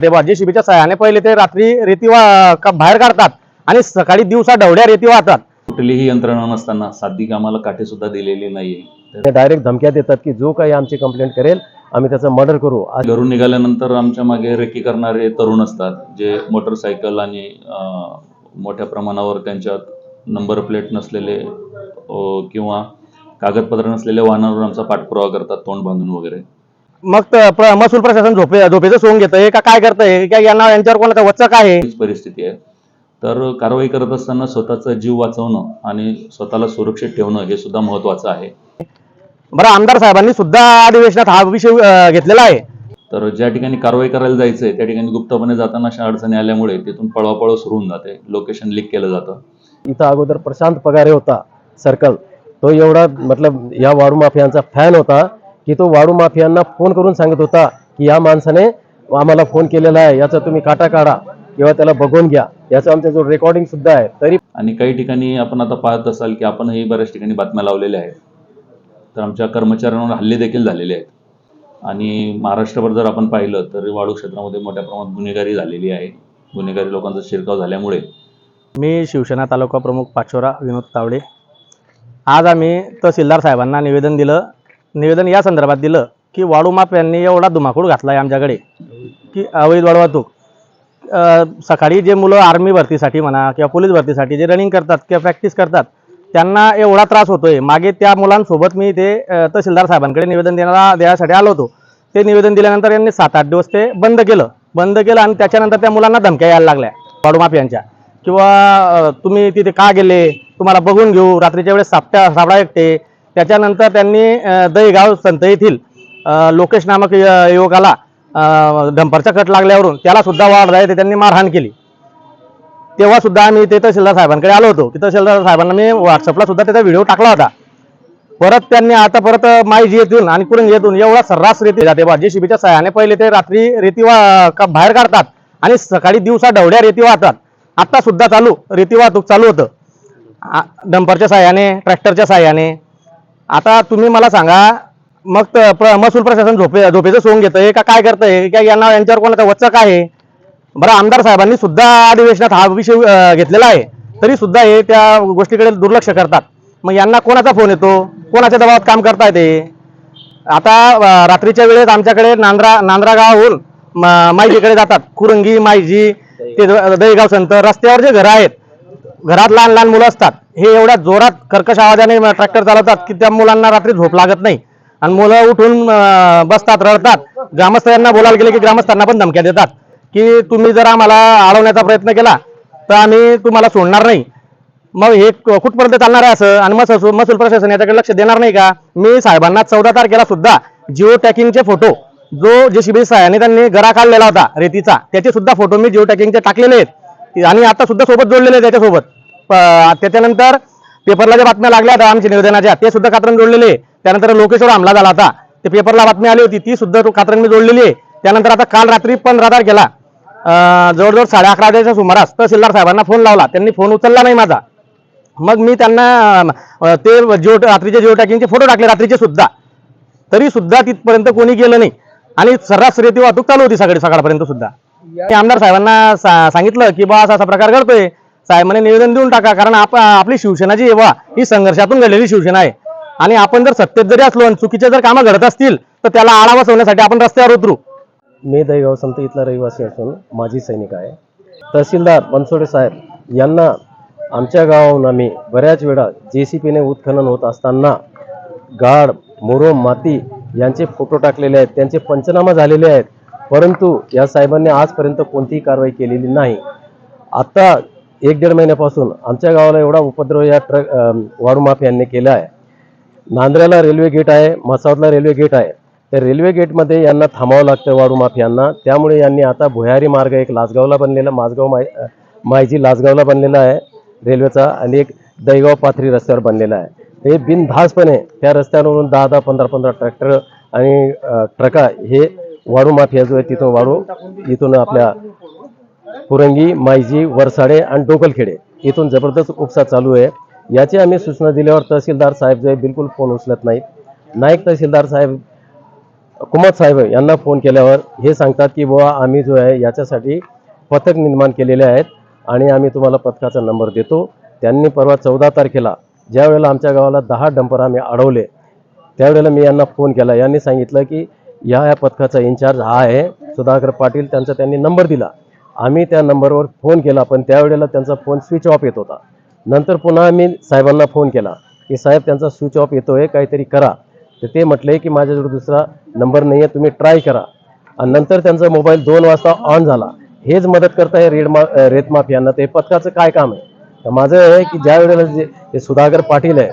तेव्हा जेसीबीच्या सहाय्याने पहिले ते रात्री रेती बाहेर काढतात आणि सकाळी दिवसा ढवड्या रेती वाहतात। कुठलीही यंत्रणा नसताना साधी कामाला काठी सुद्धा दिलेली नाहीये। डायरेक्ट धमक्या देतात की जो काही आमची कंप्लेंट करेल आम्ही त्याचं मर्डर करू। घरून निघाल्यानंतर आमच्या मागे रेकी करणारे तरुण असतात जे मोटरसायकल आणि मोठ्या प्रमाणावर त्यांच्यात नंबर प्लेट नसलेले किंवा कागदपत्र नसलेल्या वाहनांवर आमचा पाठपुरावा करतात, तोंड बांधून वगैरे। मग महसूल प्रशासन झोपेचं सोंग घेतंय का काय करतंय का यांच्यावर कोणाचा वचक आहे? हीच परिस्थिती आहे। तर कारवाई करत असताना स्वतःचा जीव वाचवणं आणि स्वतःला सुरक्षित ठेवणं हे सुद्धा महत्त्वाचं आहे। बरं, आमदार साहेबांनी सुद्धा अधिवेशनात हा विषय घेतलेला आहे। तर ज्या ठिकाणी कारवाई करायला जायचंय त्या ठिकाणी गुप्तपणे जाताना अशा अडचणी आल्यामुळे तिथून पळवापळव सुरू होऊन जाते, लोकेशन लीक केलं जातं। इथं अगोदर प्रशांत पगारे होता सर्कल, तो एवढा मतलब या वाळू माफियांचा फॅन होता की तो वाळू माफियांना फोन करून सांगत होता की या माणसाने आम्हाला फोन केलेला आहे, याचा तुम्ही काटा काढा किंवा त्याला बघून घ्या, याचा आमचा जो रेकॉर्डिंग सुद्धा आहे। तरी आणि काही ठिकाणी आपण आता पाहत असाल की आपणही बऱ्याच ठिकाणी बातम्या लावलेल्या आहेत, तर आमच्या कर्मचाऱ्यांवर हल्ले देखील झालेले आहेत। आणि महाराष्ट्रभर जर आपण पाहिलं तर वाळू क्षेत्रामध्ये मोठ्या प्रमाणात गुन्हेगारी झालेली आहे। गुन्हेगारी लोकांचा शिरकाव झाल्यामुळे मी शिवसेना तालुका प्रमुख पाचोरा विनोद तावडे। आज आम्ही तहसीलदार साहेबांना निवेदन दिलं। निवेदन या संदर्भात दिलं की वाळू माफियांनी एवढा धुमाकूळ घातला आहे आमच्याकडे की अवैध वाळू वाहतूक। सकाळी जे मुलं आर्मी भरतीसाठी म्हणा किंवा पोलीस भरतीसाठी जे रनिंग करतात किंवा प्रॅक्टिस करतात त्यांना एवढा त्रास होतोय। मागे त्या मुलांसोबत मी ते तहसीलदार साहेबांकडे निवेदन देण्यासाठी आलो होतो। ते निवेदन दिल्यानंतर यांनी 7-8 दिवस ते बंद केलं आणि त्याच्यानंतर त्या मुलांना धमक्या यायला लागल्या वाळू माफियांच्या, किंवा तुम्ही तिथे का गेले, तुम्हाला बघून घेऊ, रात्रीच्या वेळेस सापडा एकटे। त्याच्यानंतर त्यांनी दहीगाव संत येथील लोकेश नामक युवकाला डंपरचा कट लागल्यावरून त्याला सुद्धा वाढ आहे ते त्यांनी मारहाण केली। तेव्हा सुद्धा आम्ही ते तहसीलदार साहेबांकडे आलो होतो की तहसीलदार साहेबांना मी व्हॉट्सअपला सुद्धा त्याचा व्हिडिओ टाकला होता। परत त्यांनी आता परत माईजी येथून आणि कुरंगी येथून एवढा सर्रास रेती जाते बा जेसीबीच्या सहाय्याने पहिले ते रात्री रेती बाहेर काढतात आणि सकाळी दिवसा ढवड्या रेती वाहतात। आता सुद्धा रेती वाहतूक चालू होतं डंपरच्या सहाय्याने, ट्रॅक्टरच्या सहाय्याने। आता तुम्ही मला सांगा, मग महसूल प्रशासन झोपेचं सोंग घेतंय का काय करतंय का यांच्यावर कोणाचा वचक आहे? बरं, आमदार साहेबांनी सुद्धा अधिवेशनात हा विषय घेतलेला आहे, तरी सुद्धा हे त्या गोष्टीकडे दुर्लक्ष करतात। मग यांना कोणाचा फोन येतो, कोणाच्या दबावात काम करताय ते? आता रात्रीच्या वेळेस आमच्याकडे नांद्रा गावाहून माईजीकडे जातात, कुरंगी माईजी ते दहीगाव संत, रस्त्यावर जे घरं आहेत, घरात लहान लहान मुलं असतात, हे एवढ्या जोरात कर्कश आवाजाने ट्रॅक्टर चालवतात की त्या मुलांना रात्री झोप लागत नाही आणि मुलं उठून बसतात, रडतात। ग्रामस्थांना बोलायला गेले की ग्रामस्थांना पण धमक्या देतात की तुम्ही जर आम्हाला अडवण्याचा प्रयत्न केला तर आम्ही तुम्हाला सोडणार नाही। मग हे कुठपर्यंत चालणार आहे असं? आणि महसूल प्रशासन याच्याकडे लक्ष देणार नाही का? मी साहेबांना 14 तारखेला सुद्धा जिओ टॅकिंगचे फोटो, जो जेसीबी सहाय्याने त्यांनी गरा काढलेला होता रेतीचा, त्याचे सुद्धा फोटो मी जिओ टॅकिंगचे टाकलेले आहेत आणि आता सुद्धा सोबत जोडलेले आहेत त्याच्यासोबत। त्याच्यानंतर पेपरला ज्या बातम्या लागल्या होत्या आमच्या निवेदनाच्या ते सुद्धा कात्रण जोडलेले। त्यानंतर लोकेशवर हमला झाला होता, ते पेपरला बातमी आली होती, ती सुद्धा कात्रण मी जोडलेली आहे। त्यानंतर आता काल रात्री 15 तारखेला जवळजवळ 11:30 वाजेच्या सुमारास तहसीलदार साहेबांना फोन लावला, त्यांनी फोन उचलला नाही माझा। मग मी त्यांना ते रात्रीचे जिओ टॅकिंगचे फोटो टाकले रात्रीचे सुद्धा, तरी सुद्धा तिथपर्यंत कोणी गेलं नाही आणि सर्रास रेती वाहतूक चालू होती सकाळपर्यंत सुद्धा। आमदार साहेबांना सांगितलं की बा असा प्रकार घडतोय, साहेबांनी निवेदन देऊन टाका, कारण आपली शिवसेना जी आहे ही संघर्षातून घडलेली शिवसेना आहे आणि आपण जर सत्तेत जरी असलो आणि चुकीचे जर कामं घडत असतील तर त्याला आळा बसवण्यासाठी आपण रस्त्यावर उतरू। मी दहीगाव संत इथला रहिवासी असून माजी सैनिक आहे। तहसीलदार बनसोडे साहेब यांना आमच्या गावाहून आम्ही बऱ्याच वेळा जेसीबीने उत्खनन होत असताना गाळ, मुरुम, माती यांचे फोटो टाकलेले आहेत, त्यांचे पंचनामा झालेले आहेत, परंतु या साहेबांनी आजपर्यंत कोणतीही कारवाई केलेली नाही। आता 1-1.5 महिन्यापासून आमच्या गावाला एवढा उपद्रव या वाळू माफियांनी केला आहे। नांद्र्याला रेल्वे गेट आहे, म्हसावदला रेल्वे गेट आहे, त्या रेल्वे गेटमध्ये यांना थांबावं लागतं वाळू माफियांना। त्यामुळे यांनी आता भुयारी मार्ग एक लासगावला बनलेला, माईजी लासगावला बनलेला आहे रेल्वेचा, आणि एक दहीगाव पाथरी रस्त्यावर बनलेला आहे। हे बिनधास्तपणे त्या रस्त्यावरून 10-10, 15-15 ट्रॅक्टर आणि ट्रका हे वाळू माफिया जो आहे इथून आपल्या कुरंगी, माईजी, वरसाडे आणि डोकलखेडे इथून जबरदस्त उपसा चालू आहे। याची आम्ही सूचना दिल्यावर तहसीलदार साहेब जे बिलकुल फोन उचलत नाहीत। नायक तहसीलदार साहेब कुमार साहेब यांना फोन केल्यावर हे सांगतात की बुवा आम्ही जो आहे याच्यासाठी पथक निर्माण केलेले आहेत आणि आम्ही तुम्हाला पथकाचा नंबर देतो. त्यांनी परवा 14 तारखेला ज्या वेळेला आमच्या गावाला 10 डंपर आम्ही अडवले त्यावेळेला मी यांना फोन केला. यांनी सांगितलं की या पथकाचा इन्चार्ज हा आहे सुधाकर पाटील, त्यांचा त्यांनी नंबर दिला. आम्ही त्या नंबरवर फोन केला पण त्यावेळेला त्यांचा फोन स्विच ऑफ येत होता. नंतर पुन्हा आम्ही साहेबांना फोन केला की साहेब त्यांचा स्विच ऑफ येतोय, काहीतरी करा. तर ते म्हटले की माझ्याजवळ दुसरा नंबर नाही आहे, तुम्ही ट्राय करा. आणि नंतर त्यांचा मोबाईल 2 वाजता ऑन झाला. हेच मदत करताय रेत माफियांना. ते पथकाचं काय काम आहे? तर माझं आहे की ज्या वेळेला जे सुधाकर पाटील आहे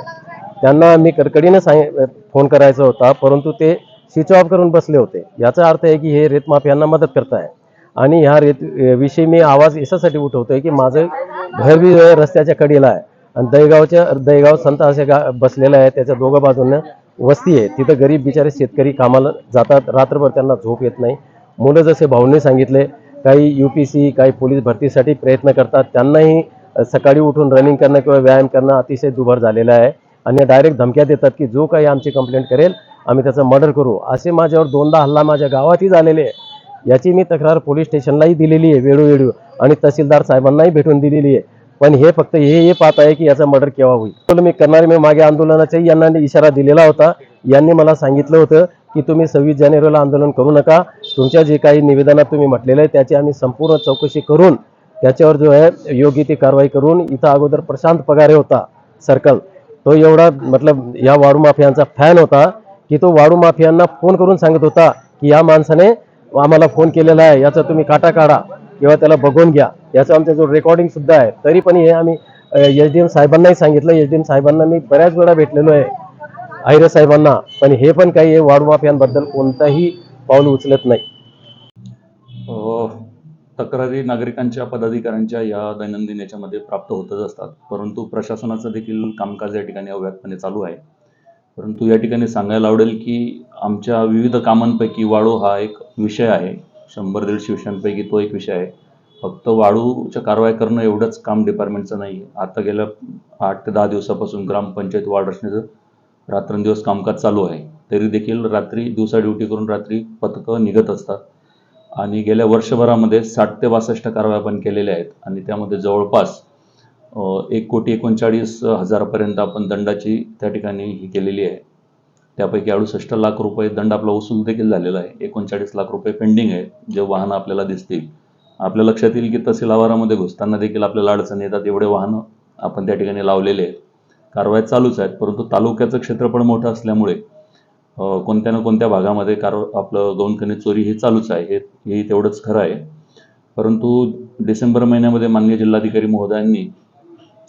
त्यांना मी कडकडीने फोन करायचा होता परंतु ते स्विच ऑफ करून बसले होते. याचा अर्थ आहे की हे रेत माफियांना मदत करताय. आणि ह्या विषयी मी आवाज याच्यासाठी उठवतोय की माझं घर बी रस्त्याच्या कडेला आहे आणि दहीगाव संत असे बसलेलं आहे. त्याच्या दोघं बाजूनं वस्ती आहे. तिथं गरीब बिचारे शेतकरी कामाला जातात, रात्रभर त्यांना झोप येत नाही. मुलं जसे भाऊंनी सांगितले काही UPC काही पोलीस भरतीसाठी प्रयत्न करतात, त्यांनाही सकाळी उठून रनिंग करणं किंवा व्यायाम करणं अतिशय दुभर झालेलं आहे. आणि डायरेक्ट धमक्या देतात की जो काही आमची कंप्लेंट करेल आम्ही त्याचं मर्डर करू. असे माझ्यावर 2दा हल्ला माझ्या गावातही झालेले आहे. याची मी तक्रार पोलीस स्टेशनलाही दिलेली आहे वेळोवेळी आणि तहसीलदार साहेबांनाही भेटून दिलेली आहे. पण हे फक्त हे पाहत आहे की याचा मर्डर केव्हा होईल. मी करणार. मी मागे आंदोलनाचाही यांना इशारा दिलेला होता. यांनी मला सांगितलं होतं की तुम्ही 26 जानेवारीला आंदोलन करू नका. तुमच्या जे काही निवेदनात तुम्ही म्हटलेलं आहे त्याची आम्ही संपूर्ण चौकशी करून त्याच्यावर जो आहे योग्य ती कारवाई करून. इथं अगोदर प्रशांत पगारे होता सर्कल, तो एवढा मतलब या वाळू माफियांचा फॅन होता की तो वाळू माफियांना फोन करून सांगत होता की या माणसाने आम्हाला फोन केलेला आहे, याचा तुम्ही काटा काढा किंवा त्याला बघून घ्या. याचा आमचा जो रेकॉर्डिंग सुद्धा आहे. तरी पण हे आम्ही SDM साहेबांनाही सांगितलं. SDM साहेबांना मी बऱ्याच वेळा भेटलेलो आहे, आहिरे साहेबांना, पण हे पण काही हे वाळू माफियांबद्दल कोणताही पाऊल उचलत नाही. तक्रारी नागरिकांच्या पदाधिकाऱ्यांच्या या दैनंदिन याच्यामध्ये प्राप्त होतच असतात, परंतु प्रशासनाचं देखील कामकाज या ठिकाणी अव्याहतपणे चालू आहे. परंतु या ठिकाणी सांगायला आवडेल की आमच्या विविध कामांपैकी वाळू हा एक विषय आहे. 100-150 विषयांपैकी तो एक विषय आहे. फक्त वाळूच्या कारवाई करणं एवढंच काम डिपार्टमेंटचं नाही आहे. आता गेल्या 8 ते 10 दिवसापासून ग्रामपंचायत वार्ड रचनेचं रात्रंदिवस कामकाज चालू आहे. तरी देखील रात्री दिवसा ड्युटी करून रात्री पथकं निघत असतात. आणि गेल्या वर्षभरामध्ये 60 ते 62 कारवाया आपण केलेल्या आहेत आणि त्यामध्ये जवळपास 1,39,40,000 पर्यंत आपण दंडाची त्या ठिकाणी ही केलेली आहे. त्यापैकी 68 लाख रुपये दंड आपला वसूल देखील झालेला आहे. 39 लाख रुपये पेंडिंग आहे. जे वाहनं आपल्याला दिसतील, आपल्या लक्षात येईल की तहसील आवारामध्ये घुसताना देखील आपल्याला अडचण येतात. एवढे वाहनं आपण त्या ठिकाणी लावलेले आहेत. कारवाया चालूच आहेत. परंतु तालुक्याचं क्षेत्रफळ मोठं असल्यामुळे कोणत्या ना कोणत्या भागामध्ये आपलं गौणखनिज चोरी ही चालूच आहे. हे तेवढंच खरं आहे. परंतु डिसेंबर महिन्यामध्ये माननीय जिल्हाधिकारी महोदयांनी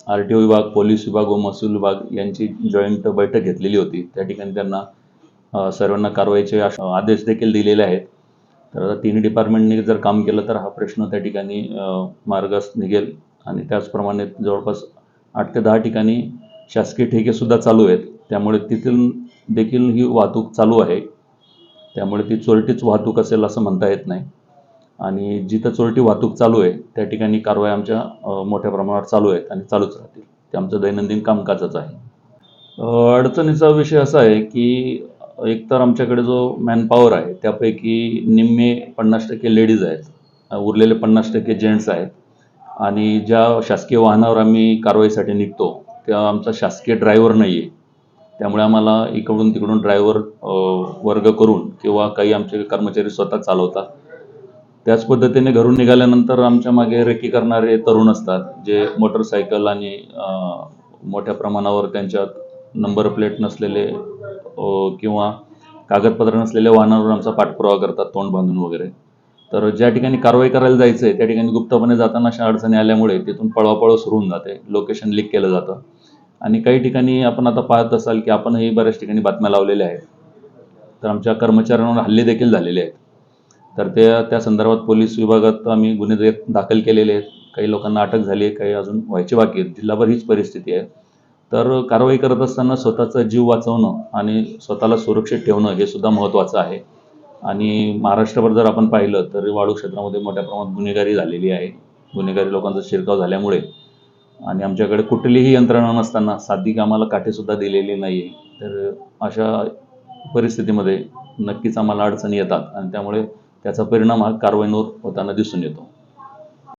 RTO विभाग, पोलीस विभाग व महसूल विभाग यांची जॉईंट बैठक घेतलेली होती. त्या ठिकाणी त्यांना सर्वांना कारवाईचे आदेश देखील दिलेले आहेत. तर तिन्ही डिपार्टमेंटने जर काम केलं तर हा प्रश्न त्या ठिकाणी मार्गास निघेल. आणि त्याचप्रमाणे जवळपास 8 ते 10 ठिकाणी शासकीय ठेकेसुद्धा चालू आहेत. त्यामुळे तिथून देखील ही वाहतूक चालू आहे. त्यामुळे ती चोरटीच वाहतूक असेल असं म्हणता येत नाही. आणि जिथं चोरटी वाहतूक चालू आहे त्या ठिकाणी कारवाई आमच्या मोठ्या प्रमाणावर चालू आहेत आणि चालूच राहतील. ते आमचं दैनंदिन कामकाजच आहे. अडचणीचा विषय असा आहे की एकतर आमच्याकडे जो मॅनपॉवर आहे त्यापैकी निम्मे 50% लेडीज आहेत, उरलेले 50% जेंट्स आहेत. आणि ज्या शासकीय वाहनावर आम्ही कारवाईसाठी निघतो त्या आमचा शासकीय ड्रायव्हर नाही आहे. त्यामुळे आम्हाला इकडून तिकडून ड्रायव्हर वर्ग करून किंवा काही आमचे कर्मचारी स्वतः चालवतात. त्याच पद्धतीने घरून निघाल्यानंतर आमच्या मागे रेकी करणारे तरुण असतात, जे मोटरसायकल आणि मोठ्या प्रमाणावर त्यांच्यात नंबर प्लेट नसलेले किंवा कागदपत्र नसलेल्या वाहनावर आमचा पाठपुरावा करतात, तोंड बांधून वगैरे. तर ज्या ठिकाणी कारवाई करायला जायचं आहे त्या ठिकाणी गुप्तपणे जाताना अशा अडचणी आल्यामुळे तिथून पळवापळव सुरू होऊन जाते. लोकेशन लीक केलं जातं. आणि काही ठिकाणी आपण आता पाहत असाल की आपणही बऱ्याच ठिकाणी बातम्या लावलेल्या आहेत. तर आमच्या कर्मचाऱ्यांवर हल्ले देखील झालेले आहेत. तर त्या संदर्भात पोलीस विभागात आम्ही गुन्हे दाखल केलेले आहेत. काही लोकांना अटक झाली आहे, काही अजून व्हायची बाकी आहेत. जिल्हाभर हीच परिस्थिती आहे. तर कारवाई करत असताना स्वतःचा जीव वाचवणं आणि स्वतःला सुरक्षित ठेवणं हे सुद्धा महत्त्वाचं आहे. आणि महाराष्ट्रभर जर आपण पाहिलं तर वाळू क्षेत्रामध्ये मोठ्या प्रमाणात गुन्हेगारी झालेली आहे. गुन्हेगारी लोकांचा शिरकाव झाल्यामुळे आणि आमच्याकडे कुठलीही यंत्रणा नसताना साधी कामाला काठीसुद्धा दिलेली नाही आहे. तर अशा परिस्थितीमध्ये नक्कीच आम्हाला अडचणी येतात आणि त्यामुळे त्याचा परिणाम हा कारवाईवर होताना दिसून येतो.